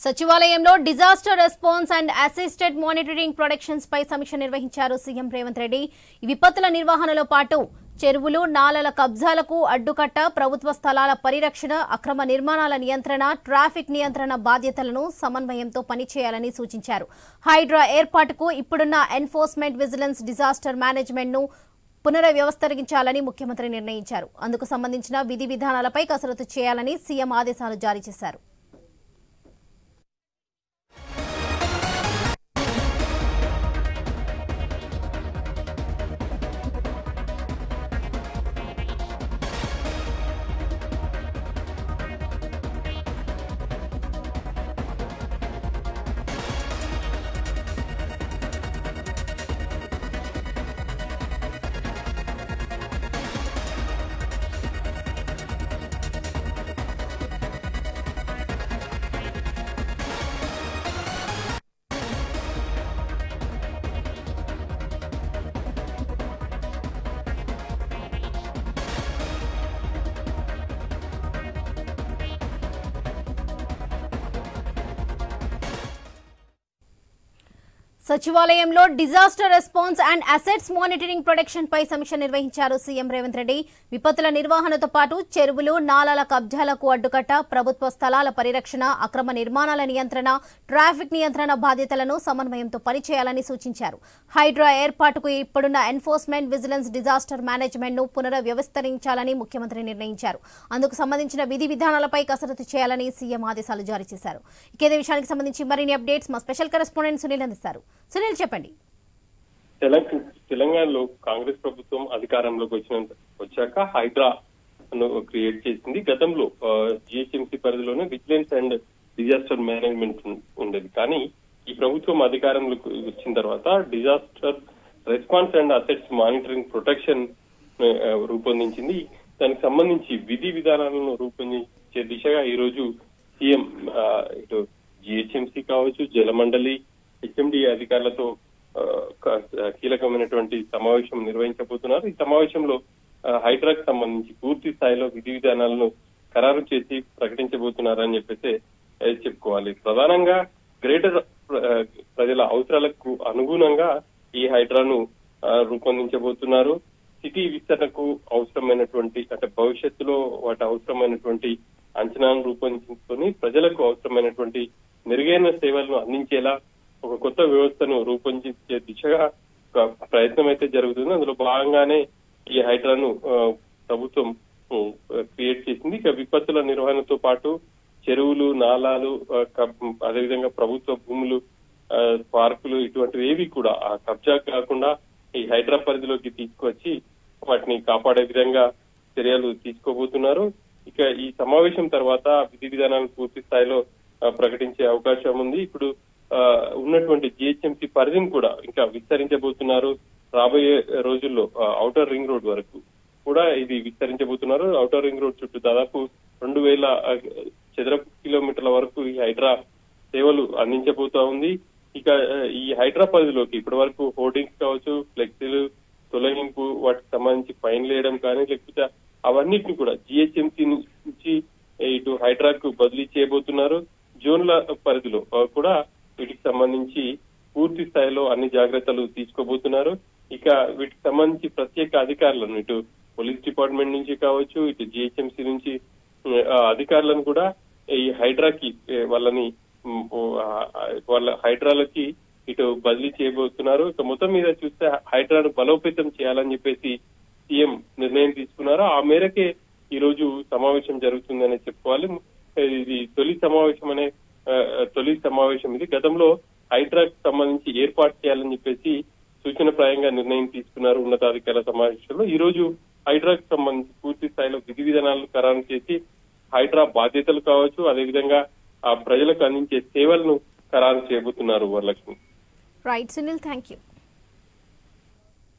సచివాలయంలో disaster response and assisted monitoring productions పై సమీక్ష నిర్వహించారు సీఎం రేవంత్ రెడ్డి. ఈ విపత్తుల నిర్వహణలో పాటు చెరువులు, నాలల కబ్జాలకు అడ్డుకట్ట, ప్రభుత్వ స్థలాల పరిరక్షణ, అక్రమ నిర్మాణాల నియంత్రణ, ట్రాఫిక్ నియంత్రణ బాధ్యతలను సమన్వయంతో పనిచేయాలని సూచించారు. హైడ్రా ఏర్పాటుకు ఇప్పుడున్న ఎన్ఫోర్స్మెంట్, విజిలెన్స్, డిజాస్టర్ మేనేజ్మెంట్ ను పునర్వ్యవస్థీకరించాలని ముఖ్యమంత్రి నిర్ణయించారు. అందుకు సంబంధించిన విధి విధానాలపై కసరత్తు చేయాలని సీఎం ఆదేశాలు జారీ చేశారు. సచివాలయంలో disaster response and assets monitoring production పై సమీక్ష నిర్వహించారు సీఎం రేవంత్ రెడ్డి. విపత్తుల నిర్వహణతో పాటు చెరువులు, నాలాల కబ్జాలకు అడ్డుకట్ట, ప్రభుత్వ స్థలాల పరిరక్షణ, అక్రమ నిర్మాణాల నియంత్రణ, ట్రాఫిక్ నియంత్రణ బాధ్యతలను సమన్వయంతో పనిచేయాలని సూచించారు. హైడ్రా ఏర్పాటుకు ఇప్పుడున్న ఎన్ఫోర్స్మెంట్, విజిలెన్స్, డిజాస్టర్ మేనేజ్మెంట్ ను పునర్వ్యవస్థీకరించాలని ముఖ్యమంత్రి నిర్ణయించారు. అందుకు సంబంధించిన విధి విధానాలపై కసరత్తు చేయాలని సీఎం ఆదేశాలు జారీ చేశారు. ఇదే విషయానికి సంబంధించి మరిన్ని అప్డేట్స్ మా స్పెషల్ కరెస్పాండెంట్ సునీల్ అందిస్తారు. సునీల్, చెప్పండి. తెలంగాణలో కాంగ్రెస్ ప్రభుత్వం అధికారంలోకి వచ్చాక హైడ్రా క్రియేట్ చేసింది. గతంలో జిహెచ్ఎంసీ పరిధిలోనే విజిలెన్స్ అండ్ డిజాస్టర్ మేనేజ్మెంట్ ఉండేది. కానీ ఈ ప్రభుత్వం అధికారంలోకి వచ్చిన తర్వాత disaster response and assets monitoring protection రూపొందించింది. దానికి సంబంధించి విధి విధానాలను రూపొందించే దిశగా ఈ రోజు సీఎం ఇటు జిహెచ్ఎంసీ కావచ్చు, జలమండలి, హెచ్ఎండి అధికారులతో కీలకమైనటువంటి సమావేశం నిర్వహించబోతున్నారు. ఈ సమావేశంలో హైడ్రాకు సంబంధించి పూర్తి స్థాయిలో విధి విధానాలను ఖరారు చేసి ప్రకటించబోతున్నారని చెప్పేసి చెప్పుకోవాలి. ప్రధానంగా గ్రేటర్ ప్రజల అవసరాలకు అనుగుణంగా ఈ హైడ్రాను రూపొందించబోతున్నారు. సిటీ విస్తరణకు అవసరమైనటువంటి అంటే భవిష్యత్తులో వాటి అవసరమైనటువంటి అంచనాలను రూపొందించుకొని ప్రజలకు అవసరమైనటువంటి మెరుగైన సేవలను అందించేలా ఒక కొత్త వ్యవస్థను రూపొందించే దిశగా ప్రయత్నం అయితే జరుగుతుంది. అందులో భాగంగానే ఈ హైడ్రాను ప్రభుత్వం క్రియేట్ చేసింది. ఇక విపత్తుల నిర్వహణతో పాటు చెరువులు, నాలాలు, అదేవిధంగా ప్రభుత్వ భూములు, పార్కులు ఇటువంటివి ఏవి కూడా ఆ కబ్జా కాకుండా ఈ హైడ్రా పరిధిలోకి తీసుకువచ్చి వాటిని కాపాడే విధంగా చర్యలు తీసుకోబోతున్నారు. ఇక ఈ సమావేశం తర్వాత విధి విధానాలను పూర్తి స్థాయిలో ప్రకటించే అవకాశం ఉంది. ఇప్పుడు ఉన్నటువంటి జిహెచ్ఎంసీ పరిధిని కూడా ఇంకా విస్తరించబోతున్నారు. రాబోయే రోజుల్లో ఔటర్ రింగ్ రోడ్ వరకు కూడా ఇది విస్తరించబోతున్నారు. ఔటర్ రింగ్ రోడ్ చుట్టూ దాదాపు 2000 చదరపు కిలోమీటర్ల వరకు ఈ హైడ్రా సేవలు అందించబోతా ఉంది. ఇక ఈ హైడ్రా పరిధిలోకి ఇప్పటి వరకు హోర్డింగ్స్ కావచ్చు, ఫ్లెక్సీలు తొలగింపు, వాటికి సంబంధించి ఫైన్లు వేయడం కానీ లేకపోతే అవన్నిటిని కూడా జిహెచ్ఎంసీ నుంచి ఇటు హైడ్రాకు బదిలీ చేయబోతున్నారు. జోన్ల పరిధిలో కూడా వీటికి సంబంధించి పూర్తి స్థాయిలో అన్ని జాగ్రత్తలు తీసుకోబోతున్నారు. ఇక వీటికి సంబంధించి ప్రత్యేక అధికారులను ఇటు పోలీస్ డిపార్ట్మెంట్ నుంచి కావచ్చు, ఇటు జిహెచ్ఎంసీ నుంచి అధికారులను కూడా ఈ హైడ్రాకి వాళ్ళ హైడ్రాలకి ఇటు బదిలీ చేయబోతున్నారు. ఇక మొత్తం మీద చూస్తే హైడ్రాను బలోపేతం చేయాలని చెప్పేసి సీఎం నిర్ణయం తీసుకున్నారు. ఆ మేరకే ఈ రోజు సమావేశం జరుగుతుందని చెప్పుకోవాలి. ఇది తొలి సమావేశం ఇది. గతంలో హైడ్రాకు సంబంధించి ఏర్పాటు చేయాలని చెప్పేసి సూచనప్రాయంగా నిర్ణయం తీసుకున్నారు ఉన్నతాధికారుల సమావేశంలో. ఈ రోజు హైడ్రాకు సంబంధించి పూర్తి స్థాయిలో విధి విధానాలను ఖరారు చేసి హైడ్రా బాధ్యతలు కావచ్చు, అదేవిధంగా ఆ ప్రజలకు అందించే సేవలను ఖరారు చేయబోతున్నారు. Varalakshmi. Right Sunil, thank you.